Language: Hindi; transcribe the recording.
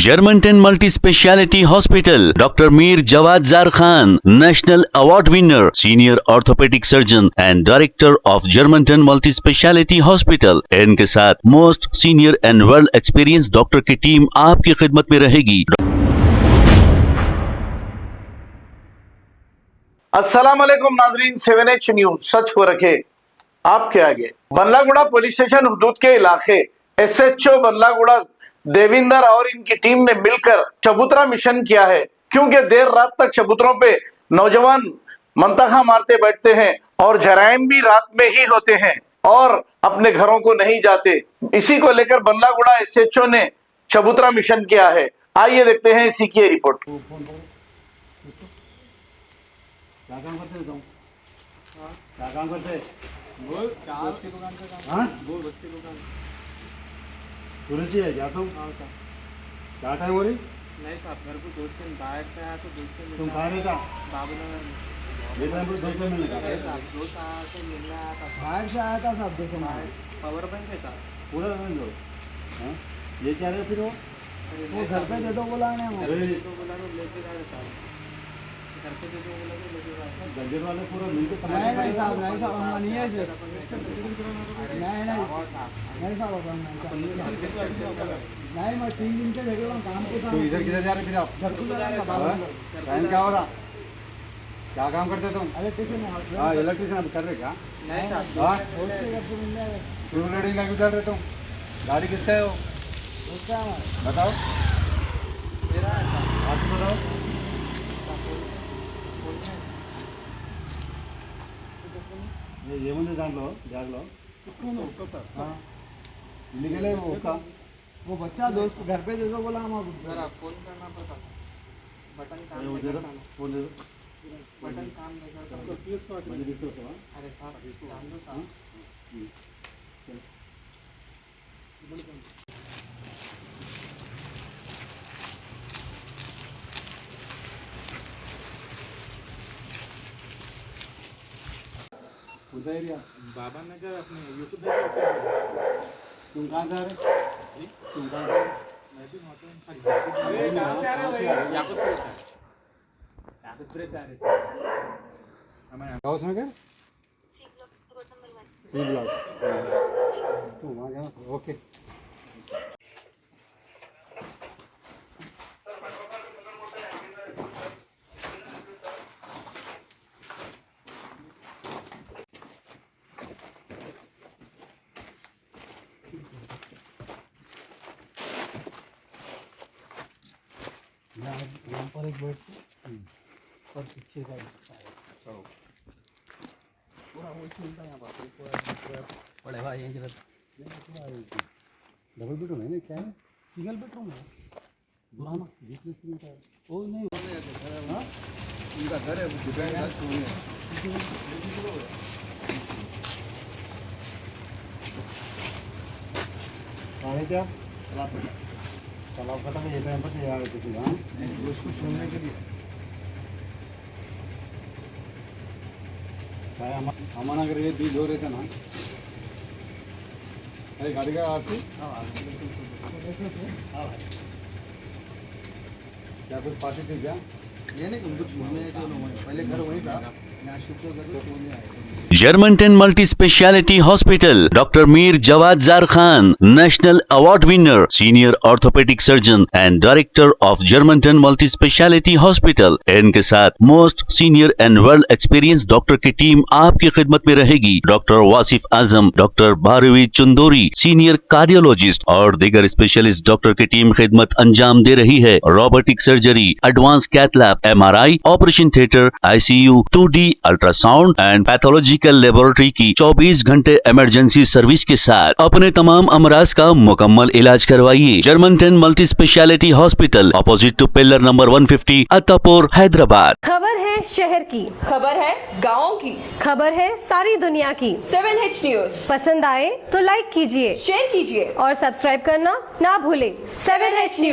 Germanton multi speciality hospital, doctor Mir Jawad Jar Khan, national award winner, senior orthopaedic surgeon and director of Germanton multi speciality hospital. इनके साथ most senior and well experience doctor की टीम आपकी खिदमत में रहेगी। अस्सलाम वालेकुम नाजरीन, 7H न्यूज सच को रखे आपके आगे। बल्लागुड़ा पुलिस स्टेशन हुदूद के इलाके SHO बल्लागुड़ा देविंदर और इनकी टीम ने मिलकर चबूतरा मिशन किया है, क्योंकि देर रात तक चबूतरों पे नौजवान मंतखा मारते बैठते हैं और जराइम भी रात में ही होते हैं और अपने घरों को नहीं जाते। इसी को लेकर बल्लागुड़ा SHO ने चबूतरा मिशन किया है। आइए देखते हैं इसी की रिपोर्ट। क्या काम करते हो? क्या काम करते? बोल चार की दुकान पे काम। हाँ बोल बच्चे दुकान तुरंत ही है जाता हूँ। क्या टाइम हो रही? नहीं साहब, मेरे को दोस्त से बाहर से आया तो दोस्त से तुम कहाँ रहता? बाबू नगर में। ये टाइम पर दोस्त से मिलने का दोस्त आया तो मिलने आया था। बाहर से आया था साहब। देखो पावर बैंक है साहब। पूरा रन लो। हाँ ये क्या रहे फिर वो घर पे दे दो बोला है बोला तो लेके जा रहे साहब। घर पे दे दो बोला तो लेके जा रहे। गंजर वाले पूरा मिलके नहीं साहब, नहीं साहब, हम नहीं है सर। नहीं नहीं मैं 3 दिन से देख रहा हूँ काम को। तो इधर किधर जा रहे फिर आप? घर को जा रहा है। टाइम क्या हो रहा? क्या काम करते तुम? इलेक्ट्रिशियन है। हाँ इलेक्ट्रिशियन कर रहे क्या? नहीं साहब, हाँ उसके घर से मिल जाएगा। टू व्हीलर लेके चल रहे तुम? गाड़ी किसका है वो? उसका बताओ। मेरा है साहब। आपको बताओ। ये मुझे जान लो, जाग लो। कौन है उसका सर? हाँ इलीगल है वो का। वो बच्चा दोस्त घर पे दे दो बोला हम अब। जरा फोन करना पड़ता। बटन काम वो नहीं दे दो, करता। फोन दे दो। बटन काम नहीं करता। मुझे दिखते हो क्या? अरे साहब जान दो साहब। कौन सा एरिया? बाबा नगर अपने यूट्यूब पे। तुम कहाँ से आ रहे? तुम कहाँ से आ रहे? मैं भी मोहतरम कहाँ से आ रहे? याकुतपुर से। याकुतपुर से आ रहे थे। हमारे हाउस में क्या? C block. तुम वहाँ जाना। ओके। यहाँ पर एक बेड और पीछे का पूरा वो चलता है यहाँ पर। पूरा बड़े भाई हैं इधर। डबल बेडरूम है ना? क्या है? सिंगल बेडरूम है पुराना। बिजनेस में क्या है? वो नहीं हाँ उनका घर है, वो दुकान है, सोने है। आए क्या? तालाब खटा ये टाइम पर ये आए थे। हाँ उसको सुनने के लिए क्या हमारा अगर ये डील हो रहे थे ना। अरे गाड़ी का आरसी? हाँ भाई क्या कुछ पार्टी थी क्या? ये नहीं उनको छोड़ने के पहले घर वहीं था। यहाँ शिफ्ट हो गए तो छोड़ने आए। Germanton multi speciality hospital, doctor Mir Jawad Jar Khan, national award winner, senior orthopaedic surgeon and director of Germanton multi speciality hospital. इनके साथ most senior and well experience doctor की टीम आपकी खिदमत में रहेगी। Doctor Wasif Azam, doctor Bharvi Chandori, senior cardiologist और दीगर स्पेशलिस्ट डॉक्टर की टीम खिदमत अंजाम दे रही है। Robotic surgery, advance cath lab, MRI, operation theatre, ICU, 2D ultrasound and pathological laboratory की 24 घंटे इमरजेंसी सर्विस के साथ अपने तमाम अमराज का मुकम्मल इलाज करवाइए। Germanten multi speciality hospital, opposite to pillar number 150, Attapur, Hyderabad. खबर है शहर की, खबर है गाँव की, खबर है सारी दुनिया की। 7H न्यूज पसंद आए तो लाइक कीजिए, शेयर कीजिए और सब्सक्राइब करना ना भूले। 7H news.